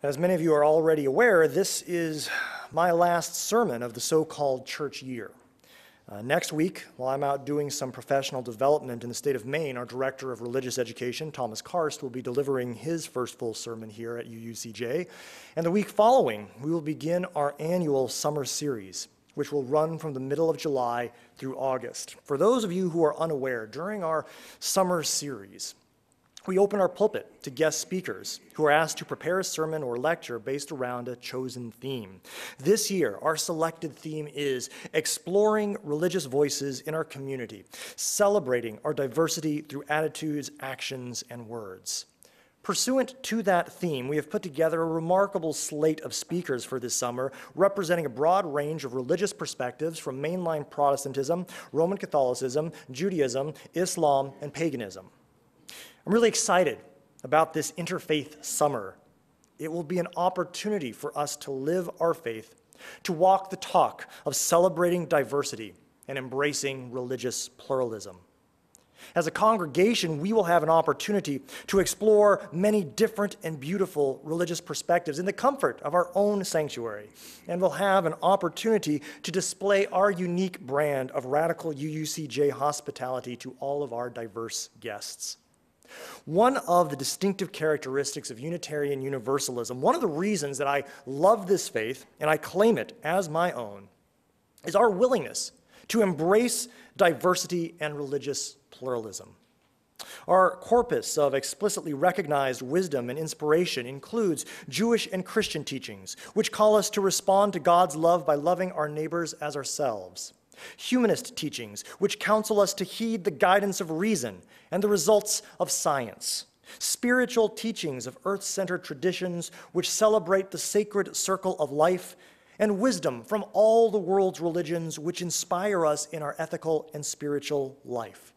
As many of you are already aware, this is my last sermon of the so-called church year. Next week, while I'm out doing some professional development in the state of Maine, our Director of Religious Education, Thomas Karst, will be delivering his first full sermon here at UUCJ. And the week following, we will begin our annual summer series, which will run from the middle of July through August. For those of you who are unaware, during our summer series, we open our pulpit to guest speakers who are asked to prepare a sermon or lecture based around a chosen theme. This year, our selected theme is exploring religious voices in our community, celebrating our diversity through attitudes, actions, and words. Pursuant to that theme, we have put together a remarkable slate of speakers for this summer, representing a broad range of religious perspectives from mainline Protestantism, Roman Catholicism, Judaism, Islam, and paganism. I'm really excited about this interfaith summer. It will be an opportunity for us to live our faith, to walk the talk of celebrating diversity and embracing religious pluralism. As a congregation, we will have an opportunity to explore many different and beautiful religious perspectives in the comfort of our own sanctuary, and we'll have an opportunity to display our unique brand of radical UUCJ hospitality to all of our diverse guests. One of the distinctive characteristics of Unitarian Universalism, one of the reasons that I love this faith and I claim it as my own, is our willingness to embrace diversity and religious pluralism. Our corpus of explicitly recognized wisdom and inspiration includes Jewish and Christian teachings, which call us to respond to God's love by loving our neighbors as ourselves. Humanist teachings, which counsel us to heed the guidance of reason and the results of science. Spiritual teachings of earth-centered traditions, which celebrate the sacred circle of life, and wisdom from all the world's religions, which inspire us in our ethical and spiritual life.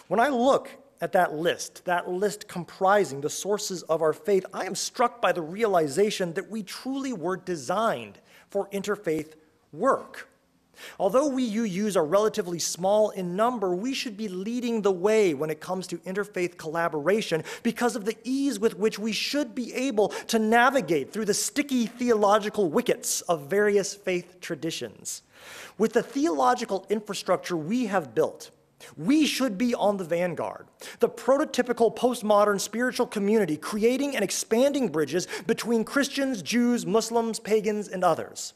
When I look at that list comprising the sources of our faith, I am struck by the realization that we truly were designed for interfaith work. Although we UUs are relatively small in number, we should be leading the way when it comes to interfaith collaboration because of the ease with which we should be able to navigate through the sticky theological wickets of various faith traditions. With the theological infrastructure we have built, we should be on the vanguard, the prototypical postmodern spiritual community creating and expanding bridges between Christians, Jews, Muslims, pagans, and others.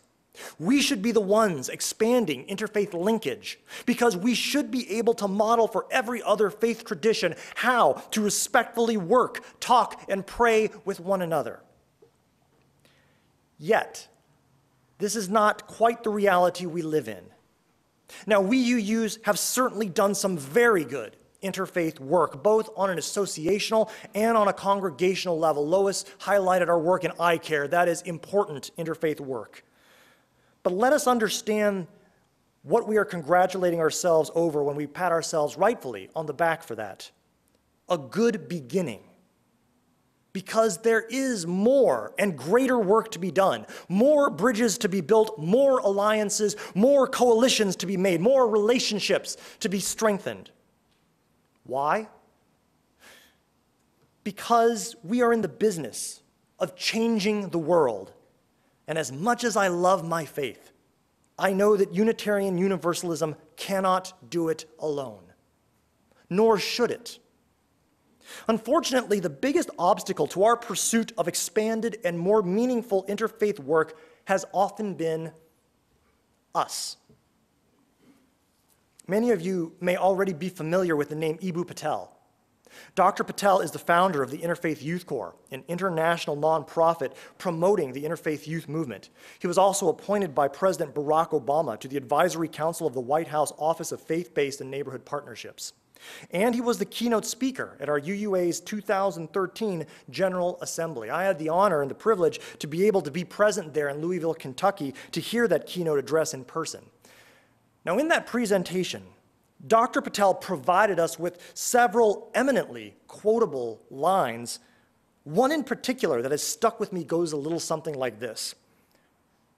We should be the ones expanding interfaith linkage because we should be able to model for every other faith tradition how to respectfully work, talk, and pray with one another. Yet, this is not quite the reality we live in. Now, we UUs have certainly done some very good interfaith work, both on an associational and on a congregational level. Lois highlighted our work in eye care. That is important interfaith work. But let us understand what we are congratulating ourselves over when we pat ourselves rightfully on the back for that. A good beginning. Because there is more and greater work to be done, more bridges to be built, more alliances, more coalitions to be made, more relationships to be strengthened. Why? Because we are in the business of changing the world. And as much as I love my faith, I know that Unitarian Universalism cannot do it alone, nor should it. Unfortunately, the biggest obstacle to our pursuit of expanded and more meaningful interfaith work has often been us. Many of you may already be familiar with the name Eboo Patel. Dr. Patel is the founder of the Interfaith Youth Corps, an international nonprofit promoting the interfaith youth movement. He was also appointed by President Barack Obama to the Advisory Council of the White House Office of Faith-Based and Neighborhood Partnerships. And he was the keynote speaker at our UUA's 2013 General Assembly. I had the honor and the privilege to be able to be present there in Louisville, Kentucky, to hear that keynote address in person. Now, in that presentation, Dr. Patel provided us with several eminently quotable lines. One in particular that has stuck with me goes a little something like this.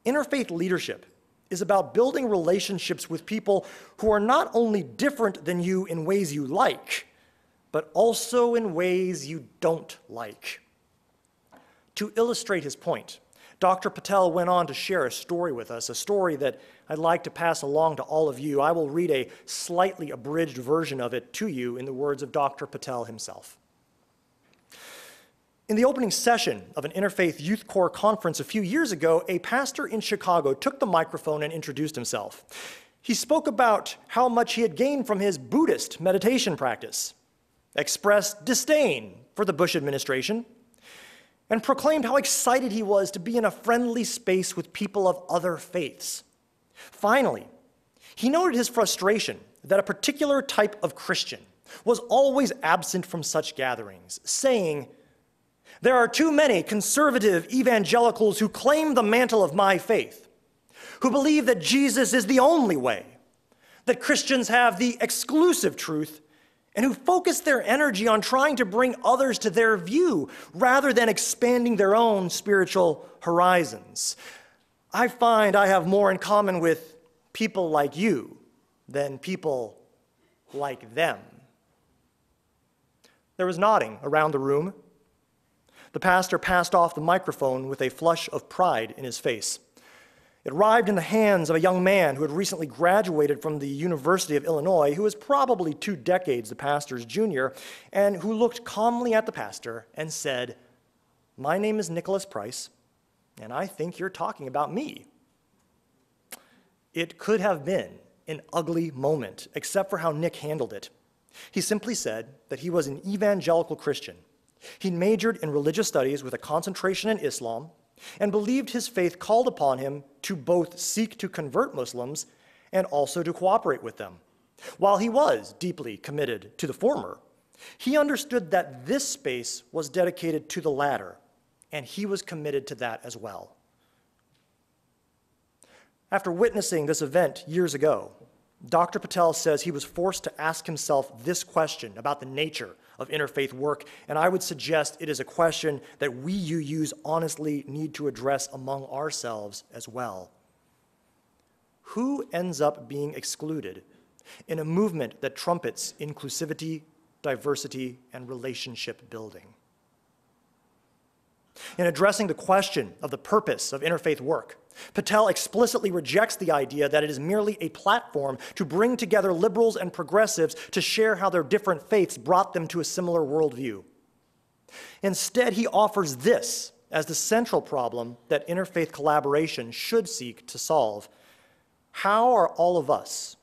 Interfaith leadership is about building relationships with people who are not only different than you in ways you like, but also in ways you don't like. To illustrate his point, Dr. Patel went on to share a story with us, a story that I'd like to pass along to all of you. I will read a slightly abridged version of it to you in the words of Dr. Patel himself. In the opening session of an Interfaith Youth Corps conference a few years ago, a pastor in Chicago took the microphone and introduced himself. He spoke about how much he had gained from his Buddhist meditation practice, expressed disdain for the Bush administration, and proclaimed how excited he was to be in a friendly space with people of other faiths. Finally, he noted his frustration that a particular type of Christian was always absent from such gatherings, saying, "There are too many conservative evangelicals who claim the mantle of my faith, who believe that Jesus is the only way, that Christians have the exclusive truth, and who focus their energy on trying to bring others to their view rather than expanding their own spiritual horizons. I find I have more in common with people like you than people like them." There was nodding around the room. The pastor passed off the microphone with a flush of pride in his face. It arrived in the hands of a young man who had recently graduated from the University of Illinois, who was probably 2 decades the pastor's junior, and who looked calmly at the pastor and said, "My name is Nicholas Price, and I think you're talking about me." It could have been an ugly moment, except for how Nick handled it. He simply said that he was an evangelical Christian. He majored in religious studies with a concentration in Islam, and believed his faith called upon him to both seek to convert Muslims and also to cooperate with them. While he was deeply committed to the former, he understood that this space was dedicated to the latter, and he was committed to that as well. After witnessing this event years ago, Dr. Patel says he was forced to ask himself this question about the nature of interfaith work, and I would suggest it is a question that we UUs honestly need to address among ourselves as well. Who ends up being excluded in a movement that trumpets inclusivity, diversity, and relationship building? In addressing the question of the purpose of interfaith work, Patel explicitly rejects the idea that it is merely a platform to bring together liberals and progressives to share how their different faiths brought them to a similar worldview. Instead, he offers this as the central problem that interfaith collaboration should seek to solve. How are all of us,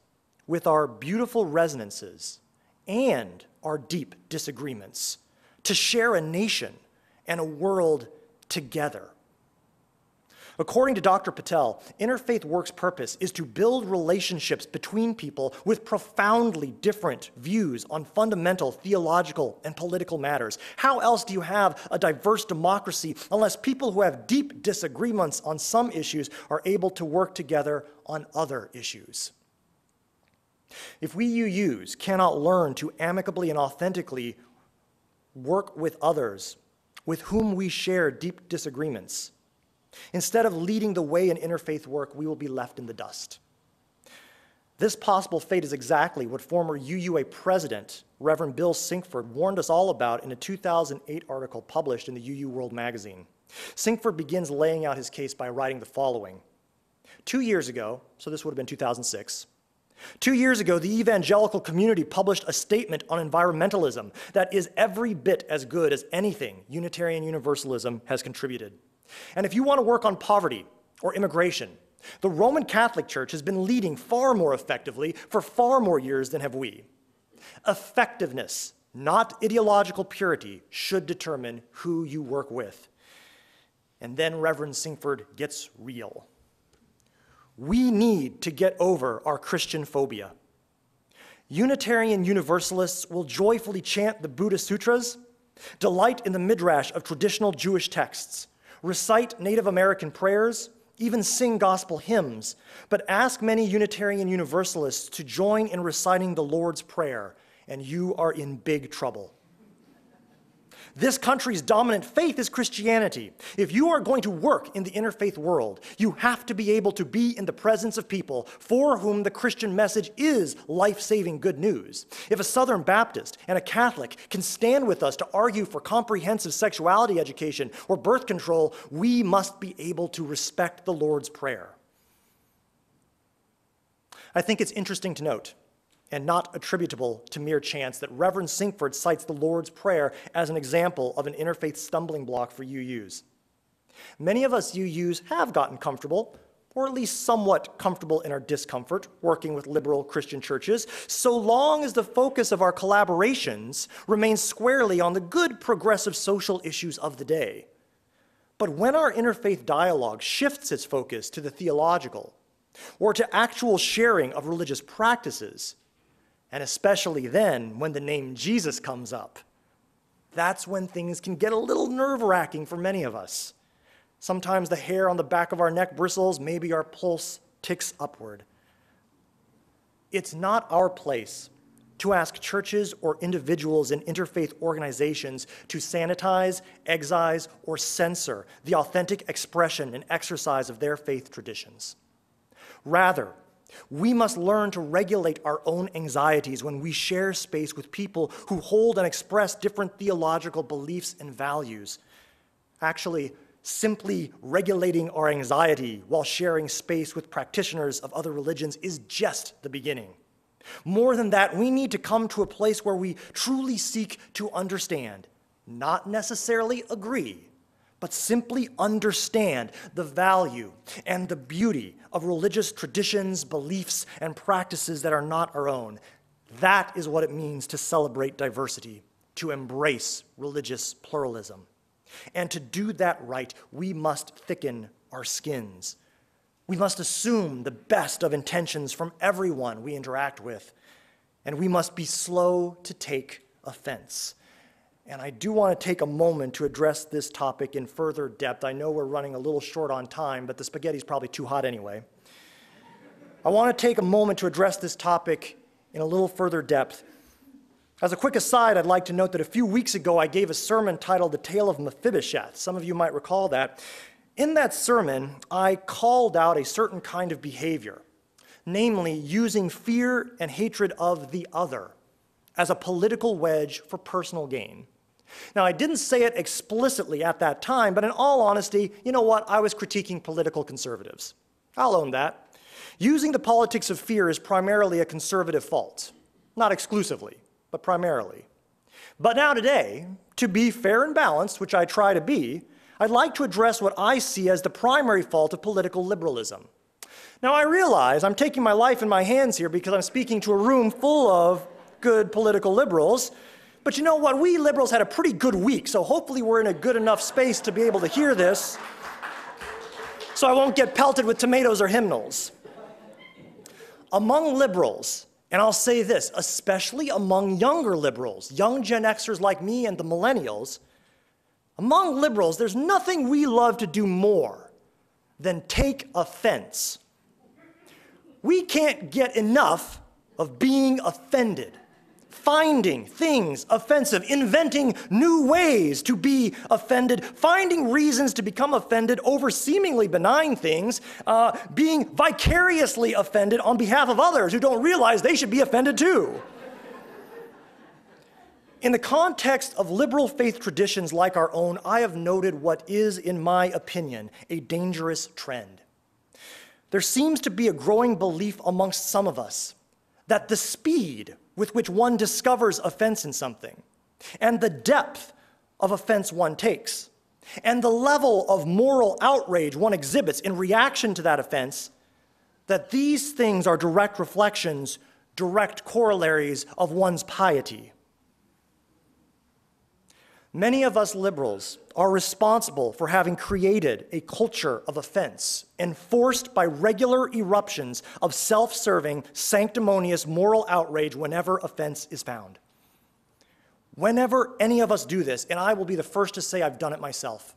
with our beautiful resonances and our deep disagreements, to share a nation and a world together? According to Dr. Patel, interfaith work's purpose is to build relationships between people with profoundly different views on fundamental theological and political matters. How else do you have a diverse democracy unless people who have deep disagreements on some issues are able to work together on other issues? If we UUs cannot learn to amicably and authentically work with others with whom we share deep disagreements, instead of leading the way in interfaith work, we will be left in the dust. This possible fate is exactly what former UUA president, Reverend Bill Sinkford, warned us all about in a 2008 article published in the UU World magazine. Sinkford begins laying out his case by writing the following. 2 years ago, so this would have been 2006, 2 years ago, the evangelical community published a statement on environmentalism that is every bit as good as anything Unitarian Universalism has contributed. And if you want to work on poverty or immigration, the Roman Catholic Church has been leading far more effectively for far more years than have we. Effectiveness, not ideological purity, should determine who you work with. And then Reverend Sinkford gets real. We need to get over our Christian phobia. Unitarian Universalists will joyfully chant the Buddha Sutras, delight in the midrash of traditional Jewish texts, recite Native American prayers, even sing gospel hymns, but ask many Unitarian Universalists to join in reciting the Lord's Prayer, and you are in big trouble. This country's dominant faith is Christianity. If you are going to work in the interfaith world, you have to be able to be in the presence of people for whom the Christian message is life-saving good news. If a Southern Baptist and a Catholic can stand with us to argue for comprehensive sexuality education or birth control, we must be able to respect the Lord's Prayer. I think it's interesting to note, and not attributable to mere chance, that Reverend Sinkford cites the Lord's Prayer as an example of an interfaith stumbling block for UUs. Many of us UUs have gotten comfortable, or at least somewhat comfortable in our discomfort, working with liberal Christian churches, so long as the focus of our collaborations remains squarely on the good progressive social issues of the day. But when our interfaith dialogue shifts its focus to the theological, or to actual sharing of religious practices, and especially then when the name Jesus comes up, that's when things can get a little nerve-wracking for many of us. Sometimes the hair on the back of our neck bristles, maybe our pulse ticks upward. It's not our place to ask churches or individuals in interfaith organizations to sanitize, excise, or censor the authentic expression and exercise of their faith traditions. Rather, we must learn to regulate our own anxieties when we share space with people who hold and express different theological beliefs and values. Actually, simply regulating our anxiety while sharing space with practitioners of other religions is just the beginning. More than that, we need to come to a place where we truly seek to understand, not necessarily agree, but simply understand the value and the beauty of religious traditions, beliefs, and practices that are not our own. That is what it means to celebrate diversity, to embrace religious pluralism. And to do that right, we must thicken our skins. We must assume the best of intentions from everyone we interact with, and we must be slow to take offense. And I do want to take a moment to address this topic in further depth. I know we're running a little short on time, but the spaghetti's probably too hot anyway. I want to take a moment to address this topic in a little further depth. As a quick aside, I'd like to note that a few weeks ago I gave a sermon titled The Tale of Mephibosheth. Some of you might recall that. In that sermon, I called out a certain kind of behavior, namely using fear and hatred of the other as a political wedge for personal gain. Now, I didn't say it explicitly at that time, but in all honesty, you know what? I was critiquing political conservatives. I'll own that. Using the politics of fear is primarily a conservative fault. Not exclusively, but primarily. But now today, to be fair and balanced, which I try to be, I'd like to address what I see as the primary fault of political liberalism. Now, I realize I'm taking my life in my hands here because I'm speaking to a room full of good political liberals, but you know what? We liberals had a pretty good week, so hopefully we're in a good enough space to be able to hear this, so I won't get pelted with tomatoes or hymnals. Among liberals, and I'll say this, especially among younger liberals, young Gen Xers like me and the millennials, among liberals, there's nothing we love to do more than take offense. We can't get enough of being offended, finding things offensive, inventing new ways to be offended, finding reasons to become offended over seemingly benign things, being vicariously offended on behalf of others who don't realize they should be offended too. In the context of liberal faith traditions like our own, I have noted what is, in my opinion, a dangerous trend. There seems to be a growing belief amongst some of us that the speed with which one discovers offense in something, and the depth of offense one takes, and the level of moral outrage one exhibits in reaction to that offense, that these things are direct reflections, direct corollaries of one's piety. Many of us liberals are responsible for having created a culture of offense enforced by regular eruptions of self-serving, sanctimonious moral outrage whenever offense is found. Whenever any of us do this, and I will be the first to say I've done it myself,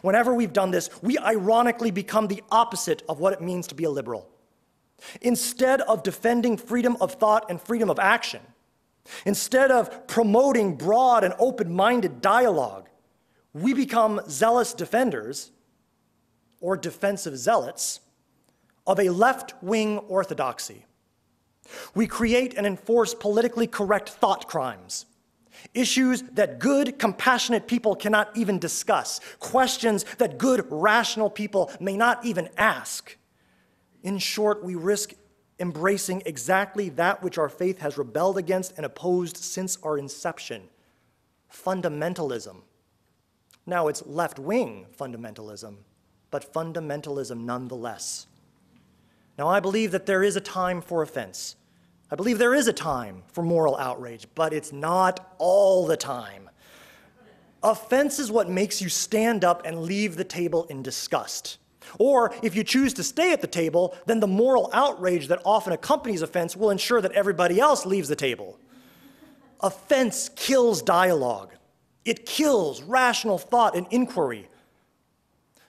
whenever we've done this, we ironically become the opposite of what it means to be a liberal. Instead of defending freedom of thought and freedom of action, Instead of promoting broad and open-minded dialogue, we become zealous defenders, or defensive zealots, of a left-wing orthodoxy. We create and enforce politically correct thought crimes, issues that good, compassionate people cannot even discuss, questions that good, rational people may not even ask. In short, we risk embracing exactly that which our faith has rebelled against and opposed since our inception: fundamentalism. Now, it's left-wing fundamentalism, but fundamentalism nonetheless. Now, I believe that there is a time for offense. I believe there is a time for moral outrage, but it's not all the time. Offense is what makes you stand up and leave the table in disgust. Or if you choose to stay at the table, then the moral outrage that often accompanies offense will ensure that everybody else leaves the table. Offense kills dialogue. It kills rational thought and inquiry.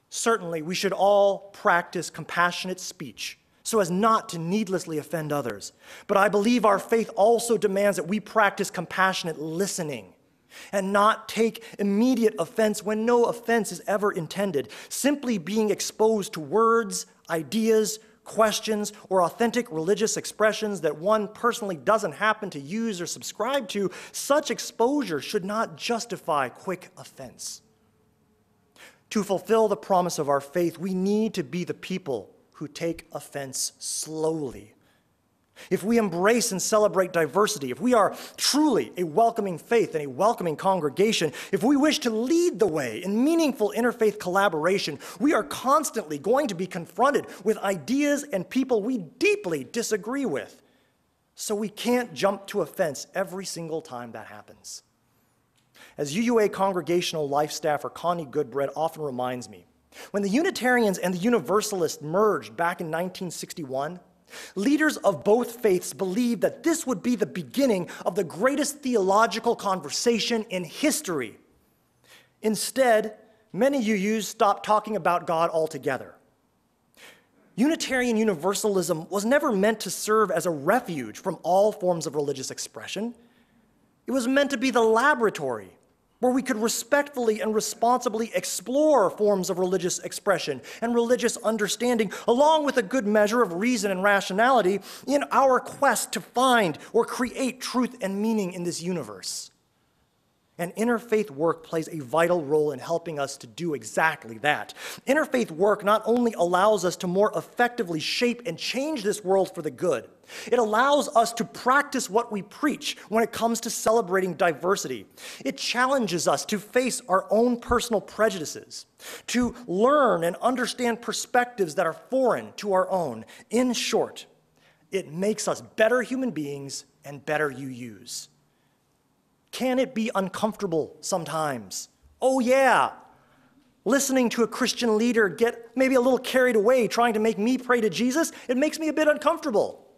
Certainly, we should all practice compassionate speech so as not to needlessly offend others. But I believe our faith also demands that we practice compassionate listening and not take immediate offense when no offense is ever intended. Simply being exposed to words, ideas, questions, or authentic religious expressions that one personally doesn't happen to use or subscribe to, such exposure should not justify quick offense. To fulfill the promise of our faith, we need to be the people who take offense slowly. If we embrace and celebrate diversity, if we are truly a welcoming faith and a welcoming congregation, if we wish to lead the way in meaningful interfaith collaboration, we are constantly going to be confronted with ideas and people we deeply disagree with. So we can't jump to offense every single time that happens. As UUA congregational life staffer Connie Goodbread often reminds me, when the Unitarians and the Universalists merged back in 1961, leaders of both faiths believed that this would be the beginning of the greatest theological conversation in history. Instead, many UUs stopped talking about God altogether. Unitarian Universalism was never meant to serve as a refuge from all forms of religious expression. It was meant to be the laboratory where we could respectfully and responsibly explore forms of religious expression and religious understanding, along with a good measure of reason and rationality in our quest to find or create truth and meaning in this universe. And interfaith work plays a vital role in helping us to do exactly that. Interfaith work not only allows us to more effectively shape and change this world for the good, it allows us to practice what we preach when it comes to celebrating diversity. It challenges us to face our own personal prejudices, to learn and understand perspectives that are foreign to our own. In short, it makes us better human beings and better UUs. Can it be uncomfortable sometimes? Oh yeah. Listening to a Christian leader get maybe a little carried away trying to make me pray to Jesus, it makes me a bit uncomfortable.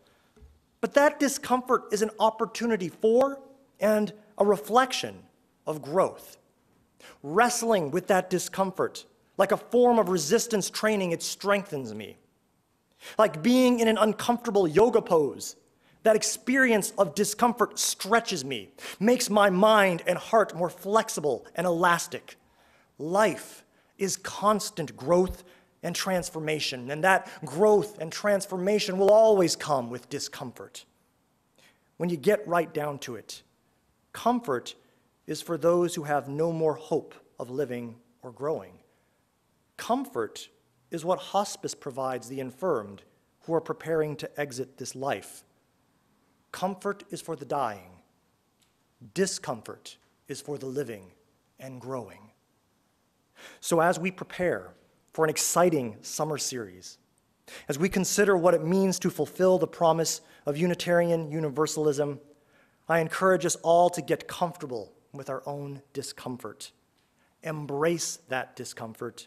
But that discomfort is an opportunity for and a reflection of growth. Wrestling with that discomfort, like a form of resistance training, it strengthens me. Like being in an uncomfortable yoga pose, that experience of discomfort stretches me, makes my mind and heart more flexible and elastic. Life is constant growth and transformation, and that growth and transformation will always come with discomfort. When you get right down to it, comfort is for those who have no more hope of living or growing. Comfort is what hospice provides the infirmed who are preparing to exit this life. Comfort is for the dying. Discomfort is for the living and growing. So as we prepare for an exciting summer series, as we consider what it means to fulfill the promise of Unitarian Universalism, I encourage us all to get comfortable with our own discomfort. Embrace that discomfort,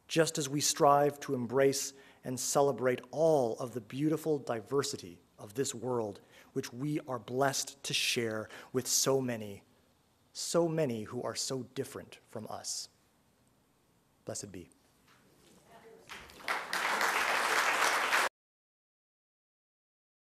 just as we strive to embrace and celebrate all of the beautiful diversity of this world, which we are blessed to share with so many who are so different from us. Blessed be.